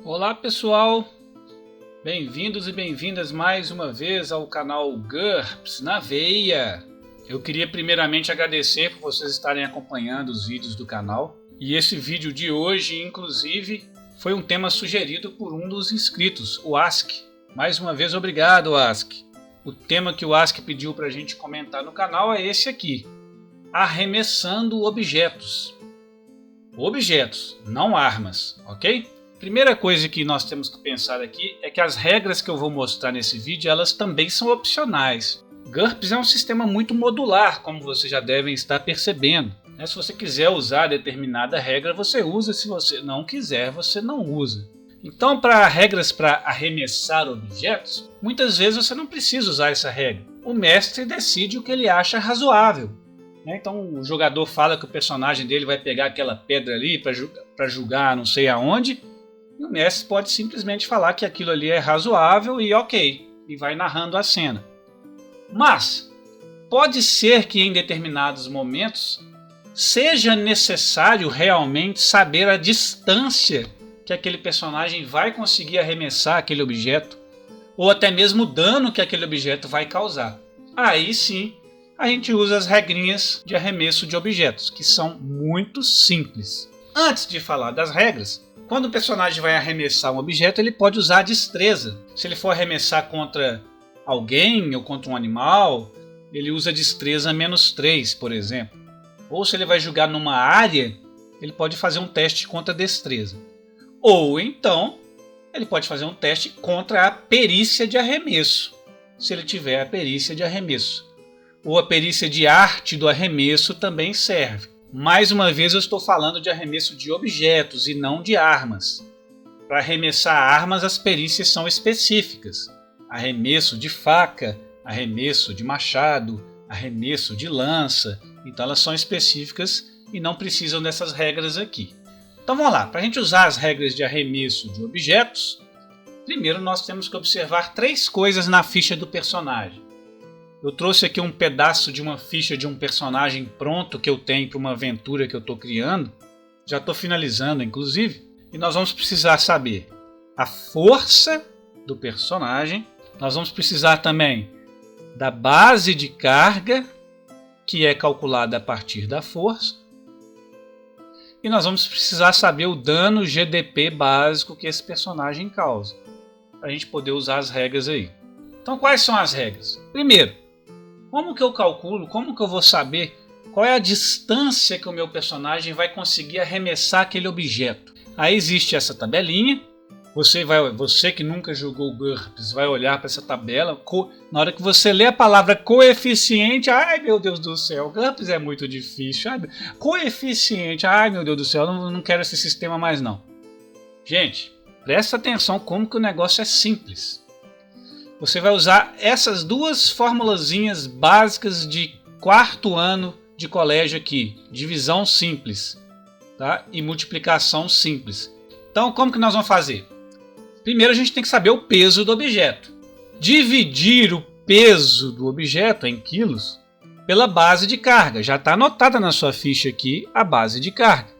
Olá pessoal, bem-vindos e bem-vindas mais uma vez ao canal GURPS na Veia. Eu queria primeiramente agradecer por vocês estarem acompanhando os vídeos do canal. E esse vídeo de hoje, inclusive, foi um tema sugerido por um dos inscritos, o Ask. Mais uma vez, obrigado, Ask. O tema que o Ask pediu para a gente comentar no canal é esse aqui: arremessando objetos. Objetos, não armas, ok? Primeira coisa que nós temos que pensar aqui é que as regras que eu vou mostrar nesse vídeo, elas também são opcionais. GURPS é um sistema muito modular, como vocês já devem estar percebendo. Se você quiser usar determinada regra, você usa. Se você não quiser, você não usa. Então, para regras para arremessar objetos, muitas vezes você não precisa usar essa regra. O mestre decide o que ele acha razoável. Então, o jogador fala que o personagem dele vai pegar aquela pedra ali para julgar não sei aonde, e o mestre pode simplesmente falar que aquilo ali é razoável e ok, e vai narrando a cena. Mas pode ser que em determinados momentos seja necessário realmente saber a distância que aquele personagem vai conseguir arremessar aquele objeto, ou até mesmo o dano que aquele objeto vai causar. Aí sim, a gente usa as regrinhas de arremesso de objetos, que são muito simples. Antes de falar das regras, quando o personagem vai arremessar um objeto, ele pode usar a destreza. Se ele for arremessar contra alguém ou contra um animal, ele usa destreza -3, por exemplo. Ou se ele vai jogar numa área, ele pode fazer um teste contra destreza. Ou então, ele pode fazer um teste contra a perícia de arremesso, se ele tiver a perícia de arremesso. Ou a perícia de arte do arremesso também serve. Mais uma vez eu estou falando de arremesso de objetos e não de armas. Para arremessar armas, as perícias são específicas. Arremesso de faca, arremesso de machado, arremesso de lança. Então elas são específicas e não precisam dessas regras aqui. Então vamos lá, para a gente usar as regras de arremesso de objetos, primeiro nós temos que observar 3 coisas na ficha do personagem. Eu trouxe aqui um pedaço de uma ficha de um personagem pronto que eu tenho para uma aventura que eu estou criando. Já estou finalizando, inclusive. E nós vamos precisar saber a força do personagem. Nós vamos precisar também da base de carga, que é calculada a partir da força. E nós vamos precisar saber o dano GDP básico que esse personagem causa, para a gente poder usar as regras aí. Então, quais são as regras? Primeiro, como que eu calculo, como que eu vou saber qual é a distância que o meu personagem vai conseguir arremessar aquele objeto? Aí existe essa tabelinha. Você que nunca jogou GURPS vai olhar para essa tabela. Na hora que você lê a palavra coeficiente, ai meu Deus do céu, GURPS é muito difícil. Coeficiente, ai meu Deus do céu, não quero esse sistema mais não. Gente, presta atenção como que o negócio é simples. Você vai usar essas 2 formulazinhas básicas de 4º ano de colégio aqui. Divisão simples, tá? E multiplicação simples. Então, como que nós vamos fazer? Primeiro, a gente tem que saber o peso do objeto. Dividir o peso do objeto em quilos pela base de carga. Já está anotada na sua ficha aqui a base de carga.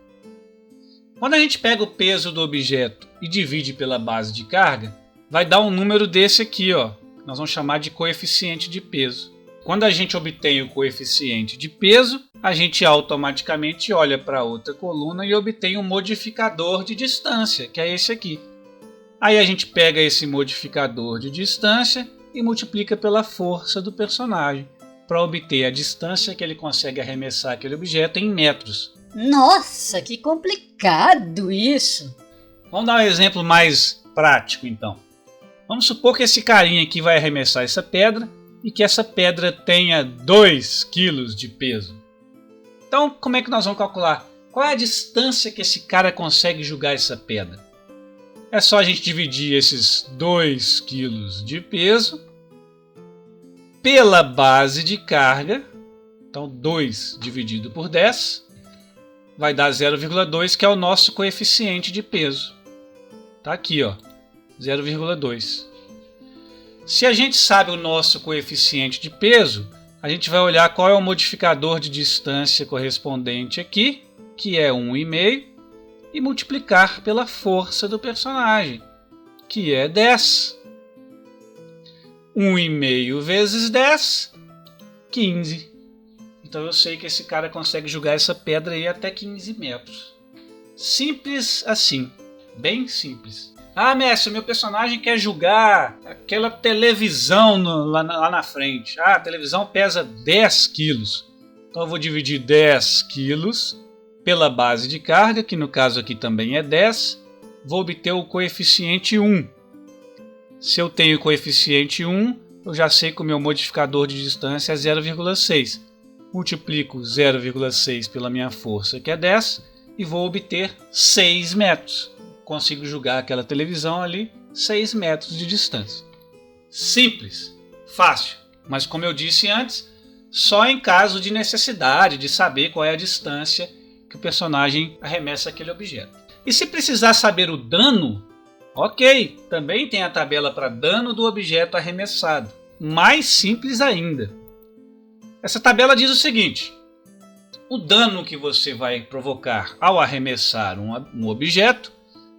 Quando a gente pega o peso do objeto e divide pela base de carga, vai dar um número desse aqui, ó. Nós vamos chamar de coeficiente de peso. Quando a gente obtém o coeficiente de peso, a gente automaticamente olha para outra coluna e obtém um modificador de distância, que é esse aqui. Aí a gente pega esse modificador de distância e multiplica pela força do personagem, para obter a distância que ele consegue arremessar aquele objeto em metros. Nossa, que complicado isso! Vamos dar um exemplo mais prático, então. Vamos supor que esse carinha aqui vai arremessar essa pedra e que essa pedra tenha 2 kg de peso. Então, como é que nós vamos calcular? Qual é a distância que esse cara consegue jogar essa pedra? É só a gente dividir esses 2 kg de peso pela base de carga. Então, 2 dividido por 10 vai dar 0,2, que é o nosso coeficiente de peso. Tá aqui, ó. 0,2. Se a gente sabe o nosso coeficiente de peso, a gente vai olhar qual é o modificador de distância correspondente aqui, que é 1,5, e multiplicar pela força do personagem, que é 10. 1,5 vezes 10, 15. Então eu sei que esse cara consegue jogar essa pedra aí até 15 metros. Simples assim, bem simples. Ah, mestre, meu personagem quer jogar aquela televisão lá na frente. Ah, a televisão pesa 10 quilos. Então eu vou dividir 10 quilos pela base de carga, que no caso aqui também é 10. Vou obter o coeficiente 1. Se eu tenho o coeficiente 1, eu já sei que o meu modificador de distância é 0,6. Multiplico 0,6 pela minha força, que é 10, e vou obter 6 metros. Consigo jogar aquela televisão ali 6 metros de distância. Simples, fácil, mas como eu disse antes, só em caso de necessidade de saber qual é a distância que o personagem arremessa aquele objeto. E se precisar saber o dano, ok, também tem a tabela para dano do objeto arremessado. Mais simples ainda. Essa tabela diz o seguinte: o dano que você vai provocar ao arremessar um objeto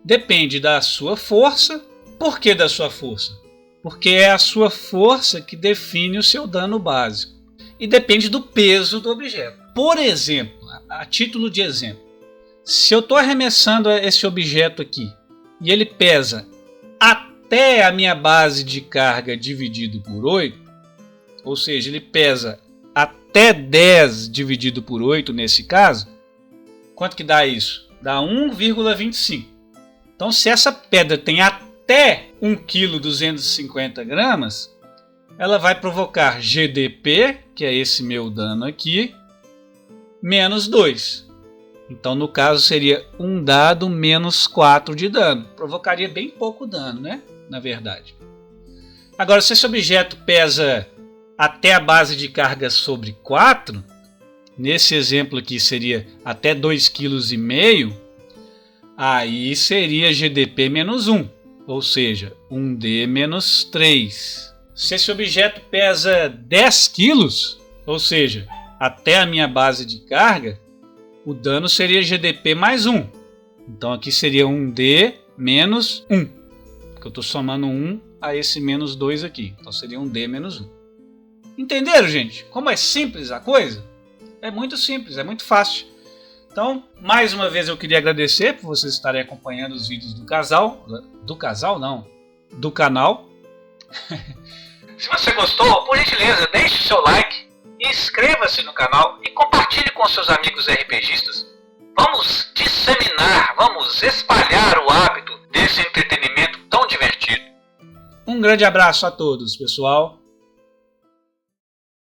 depende da sua força. Por que da sua força? Porque é a sua força que define o seu dano básico. E depende do peso do objeto. Por exemplo, a título de exemplo, se eu estou arremessando esse objeto aqui e ele pesa até a minha base de carga dividido por 8, ou seja, ele pesa até 10 dividido por 8 nesse caso, quanto que dá isso? Dá 1,25. Então, se essa pedra tem até 1,250 kg, ela vai provocar GDP, que é esse meu dano aqui, menos 2. Então, no caso, seria um dado menos 4 de dano. Provocaria bem pouco dano, né? Na verdade. Agora, se esse objeto pesa até a base de carga sobre 4, nesse exemplo aqui seria até 2,5 kg, aí seria GDP menos 1, ou seja, 1D menos 3. Se esse objeto pesa 10 kg, ou seja, até a minha base de carga, o dano seria GDP mais 1. Então aqui seria 1D menos 1, porque eu estou somando 1 a esse menos 2 aqui. Então seria 1D menos 1. Entenderam, gente? Como é simples a coisa? É muito simples, é muito fácil. Então, mais uma vez eu queria agradecer por vocês estarem acompanhando os vídeos do canal. Se você gostou, por gentileza, deixe o seu like, inscreva-se no canal e compartilhe com seus amigos RPGistas. Vamos disseminar, vamos espalhar o hábito desse entretenimento tão divertido. Um grande abraço a todos, pessoal.